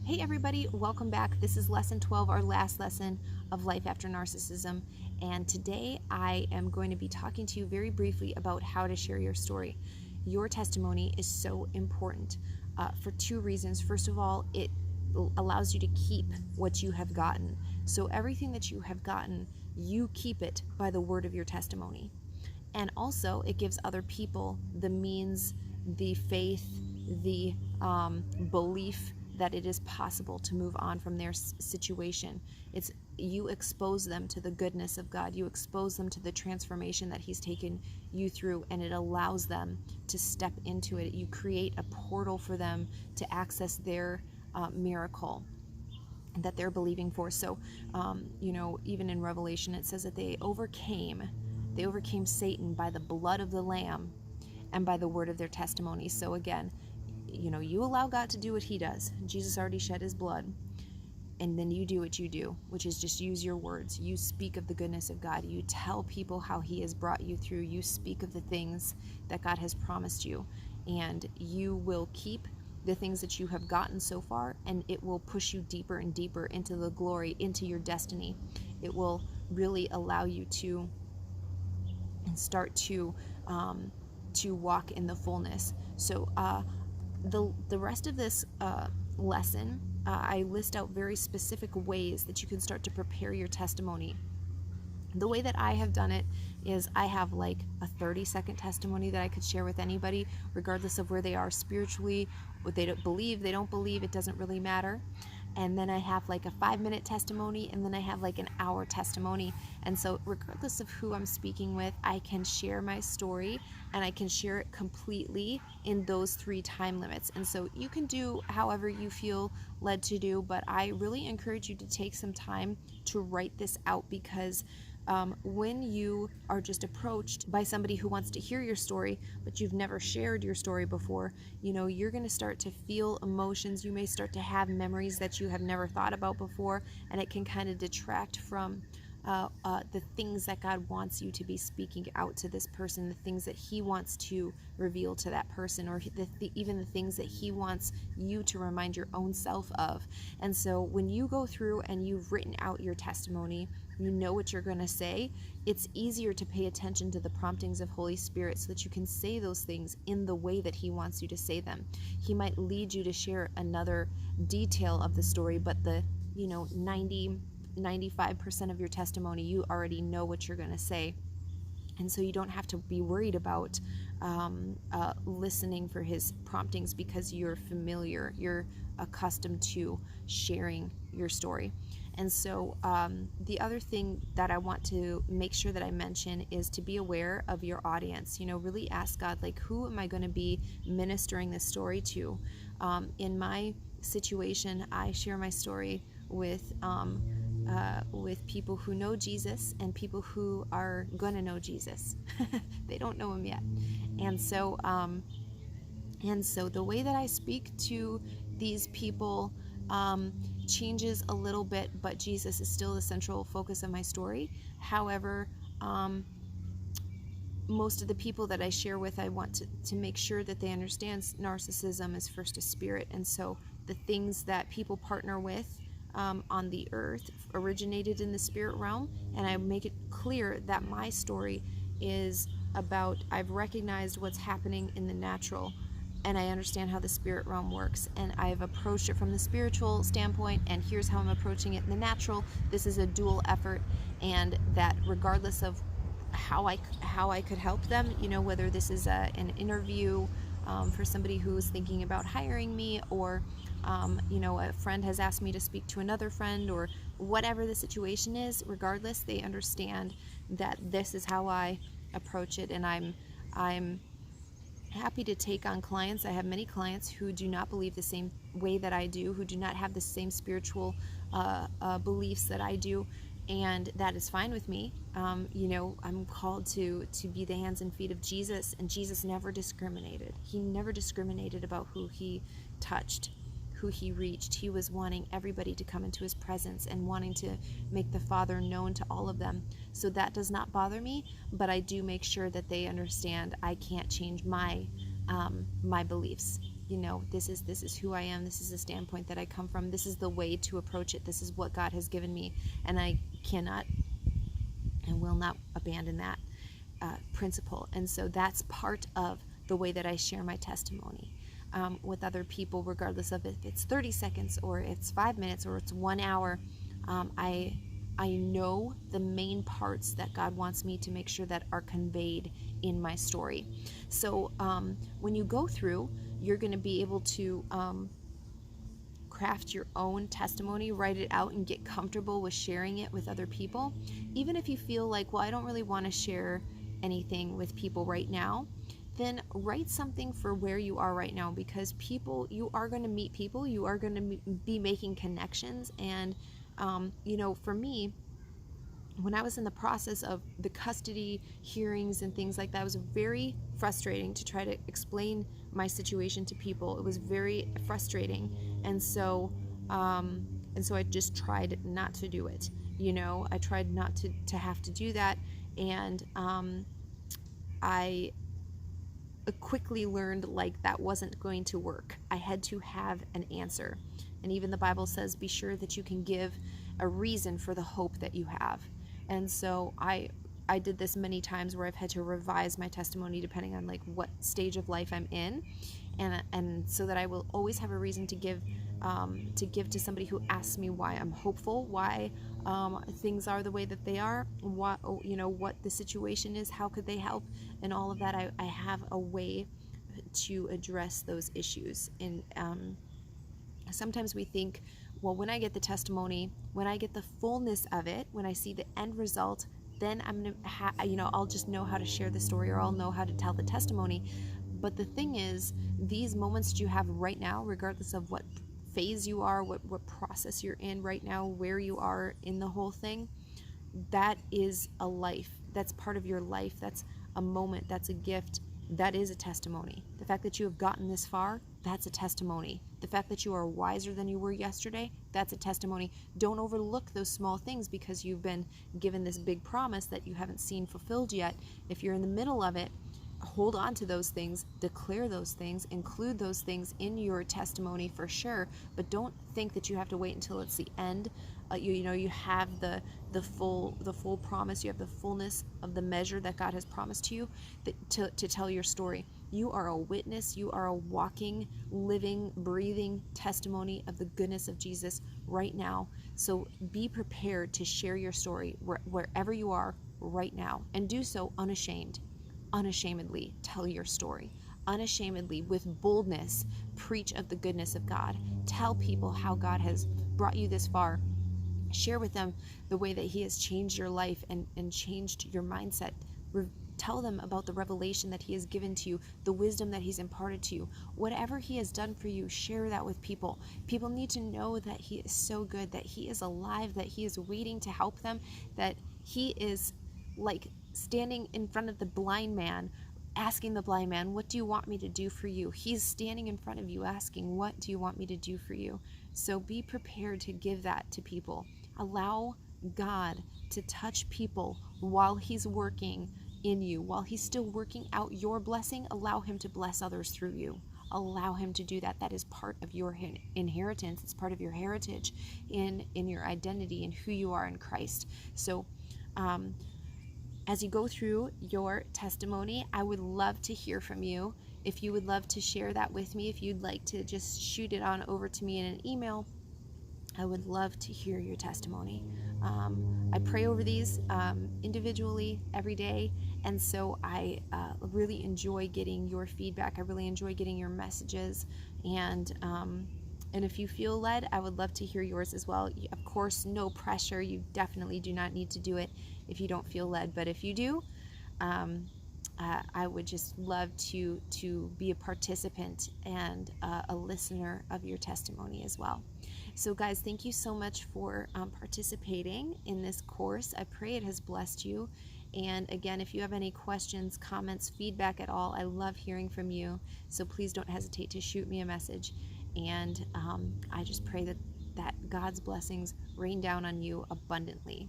Hey everybody, welcome back. This is lesson 12, our last lesson of Life After Narcissism. And today I am going to be talking to you very briefly about how to share your story. Your testimony is so important for two reasons. First of all, it allows you to keep what you have gotten. So everything that you have gotten, you keep it by the word of your testimony. And also it gives other people the means, the faith, the belief that it is possible to move on from their situation. You expose them to the goodness of God. You expose them to the transformation that He's taken you through, and it allows them to step into it. You create a portal for them to access their miracle that they're believing for. So, even in Revelation, it says that they overcame Satan by the blood of the Lamb and by the word of their testimony. So again, you allow God to do what He does. Jesus already shed His blood. And then you do what you do, which is just use your words. You speak of the goodness of God. You tell people how He has brought you through. You speak of the things that God has promised you. And you will keep the things that you have gotten so far, and it will push you deeper and deeper into the glory, into your destiny. It will really allow you to start to walk in the fullness. So the rest of this lesson, I list out very specific ways that you can start to prepare your testimony. The way that I have done it is I have like a 30-second testimony that I could share with anybody, regardless of where they are spiritually, what they don't believe, it doesn't really matter. And then I have like a 5-minute testimony, and then I have like an hour testimony. And so regardless of who I'm speaking with, I can share my story, and I can share it completely in those 3 time limits. And so you can do however you feel led to do, but I really encourage you to take some time to write this out, because when you are just approached by somebody who wants to hear your story, but you've never shared your story before, you're going to start to feel emotions. You may start to have memories that you have never thought about before, and it can kind of detract from the things that God wants you to be speaking out to this person, the things that He wants to reveal to that person, or even the things that He wants you to remind your own self of. And so when you go through and you've written out your testimony, you know what you're going to say, it's easier to pay attention to the promptings of Holy Spirit so that you can say those things in the way that He wants you to say them. He might lead you to share another detail of the story, but the 95% of your testimony, you already know what you're going to say. And so you don't have to be worried about listening for His promptings, because you're familiar, you're accustomed to sharing your story. And so the other thing that I want to make sure that I mention is to be aware of your audience. Really ask God, like, who am I going to be ministering this story to? In my situation, I share my story with people who know Jesus and people who are going to know Jesus. They don't know Him yet. And so the way that I speak to these people changes a little bit, but Jesus is still the central focus of my story. However, most of the people that I share with, I want to make sure that they understand narcissism is first a spirit. And so the things that people partner with on the earth originated in the spirit realm, and I make it clear that my story is about, I've recognized what's happening in the natural, and I understand how the spirit realm works, and I've approached it from the spiritual standpoint, and here's how I'm approaching it in the natural. This is a dual effort, and that regardless of how I could help them, whether this is an interview for somebody who's thinking about hiring me, or a friend has asked me to speak to another friend, or whatever the situation is, regardless, they understand that this is how I approach it. And I'm happy to take on clients. I have many clients who do not believe the same way that I do, who do not have the same spiritual beliefs that I do, and that is fine with me. I'm called to be the hands and feet of Jesus, and Jesus never discriminated. He never discriminated about who He touched, who He reached. He was wanting everybody to come into His presence and wanting to make the Father known to all of them. So that does not bother me, but I do make sure that they understand I can't change my beliefs. this is who I am. This is the standpoint that I come from. This is the way to approach it. This is what God has given me, and I cannot and will not abandon that principle. And so that's part of the way that I share my testimony with other people, regardless of if it's 30 seconds or it's 5 minutes or it's 1 hour. I know the main parts that God wants me to make sure that are conveyed in my story. So when you go through, you're going to be able to craft your own testimony, write it out, and get comfortable with sharing it with other people. Even if you feel like, well, I don't really want to share anything with people right now, then write something for where you are right now, because you are going to meet people, you are going to be making connections. And for me, when I was in the process of the custody hearings and things like that, it was very frustrating to try to explain my situation to people. It was very frustrating. And so I just tried not to do it. I tried not to have to do that. And I quickly learned that wasn't going to work. I had to have an answer. And even the Bible says, be sure that you can give a reason for the hope that you have. And so I did this many times where I've had to revise my testimony depending on what stage of life I'm in, and so that I will always have a reason to give to somebody who asks me why I'm hopeful, why things are the way that they are, what the situation is, how could they help, and all of that. I have a way to address those issues. And sometimes we think, well, when I get the testimony, when I get the fullness of it, when I see the end result, then I'm gonna I'll just know how to share the story, or I'll know how to tell the testimony. But the thing is, these moments that you have right now, regardless of what phase you are, what process you're in right now, where you are in the whole thing, that is a life. That's part of your life. That's a moment. That's a gift. That is a testimony. The fact that you have gotten this far, that's a testimony. The fact that you are wiser than you were yesterday, that's a testimony. Don't overlook those small things because you've been given this big promise that you haven't seen fulfilled yet. If you're in the middle of it, hold on to those things, declare those things, include those things in your testimony for sure, but don't think that you have to wait until it's the end. You have the full promise, you have the fullness of the measure that God has promised to you to tell your story. You are a witness, you are a walking, living, breathing testimony of the goodness of Jesus right now. So be prepared to share your story wherever you are right now, and do so unashamed. Unashamedly tell your story. Unashamedly, with boldness, preach of the goodness of God. Tell people how God has brought you this far. Share with them the way that He has changed your life and changed your mindset. Tell them about the revelation that He has given to you, the wisdom that He's imparted to you. Whatever He has done for you, share that with people. People need to know that He is so good, that He is alive, that He is waiting to help them, that He is standing in front of the blind man, asking the blind man, what do you want me to do for you? He's standing in front of you asking, what do you want me to do for you? So be prepared to give that to people. Allow God to touch people while He's working in you, while He's still working out your blessing. Allow Him to bless others through you. Allow Him to do that. That is part of your inheritance. It's part of your heritage in your identity and who you are in Christ. So as you go through your testimony, I would love to hear from you. If you would love to share that with me, if you'd like to just shoot it on over to me in an email, I would love to hear your testimony. I pray over these individually every day, and so I really enjoy getting your feedback. I really enjoy getting your messages, and if you feel led, I would love to hear yours as well. Of course, no pressure. You definitely do not need to do it if you don't feel led, but if you do, I would just love to be a participant and a listener of your testimony as well. So guys, thank you so much for participating in this course. I pray it has blessed you. And again, if you have any questions, comments, feedback at all, I love hearing from you. So please don't hesitate to shoot me a message. And I just pray that God's blessings rain down on you abundantly.